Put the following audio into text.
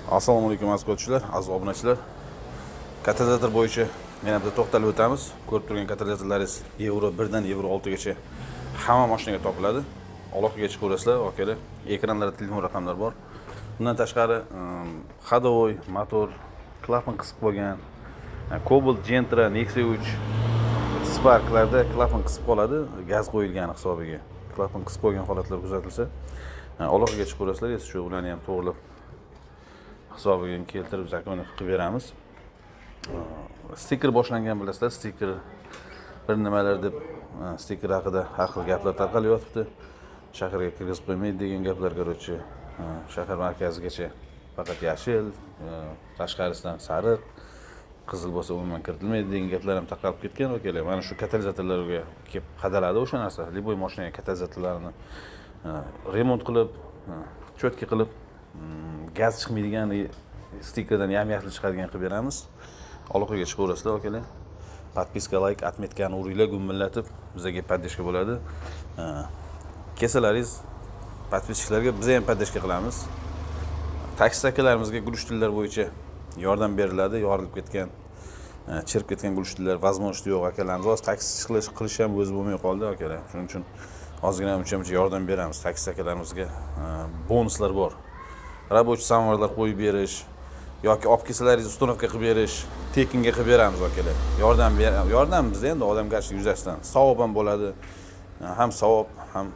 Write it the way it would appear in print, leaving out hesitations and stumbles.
Assalomu alaykum aziz ko'ruvchilar, aziz obunachilar. Katalizator bo'yicha yana bitta to'xtalib o'tamiz. Ko'rib turgan katalizatorlaringiz euro 1 dan euro 6 gacha hamma mashinaga topiladi. Aloqaga chiqaverasizlar, okalar. Ekranlarda telefon raqamlar bor. Bundan tashqari ходовой motor, klapan qisib qo'ygan, Cobalt, Gentra, Nexia 3 Sparklarda klapan qisib qoladi, gaz qo'yilgani hisobiga. Klapan qisib qo'ygan holatlar kuzatilsa, aloqaga chiqaverasizlar, shu ularni ham to'g'rilab hisobiga keltirib zakon qilib beramiz. Stiker boshlangan bilasizlar, stiker bir nimalar deb stiker haqida har xil gaplar tarqalib yotibdi. Shaharga kirgizib qo'ymaydi degan gaplar, qarochi shahar markazigacha faqat yashil, tashqarisidan sariq, qizil bo'lsa umuman kiritilmaydi degan gaplar ham tarqalib ketgan okalar. Mana shu katalizatorlarga kelib qadaladi o'sha narsa. Liboy mashinaga katalizatorlarini remont qilib, cho'tka qilib, gaz chiqmaydigan stikerdan yaxli chiqadigan qilib beramiz. Aloqaga chiqaverasizlar okalar. Podpiska, like, atmetkani uringlar, gumillatib bizga podдержка bo'ladi. Kesalaringiz podpischilarga biz ham podдержка qilamiz. Taksi akalarimizga gulishtillar bo'yicha yordam beriladi. Yorilib ketgan, chirib ketgan gulishtillar возможности yo'q akalarimiz. Hozir taksi qilish ham o'zi bo'lmay qoldi akalar. Shuning uchun ozgina uncha yordam beramiz. Taksi akalarimizga bonuslar bor. Рабочий samovarlar qo'yib berish yoki olib kelsalaringiz uстановка qilib berish, tekinga qilib beramiz akalar. Yordam bizda endi odamgarchilik yuzasidan savob ham bo'ladi. Ham savob, ham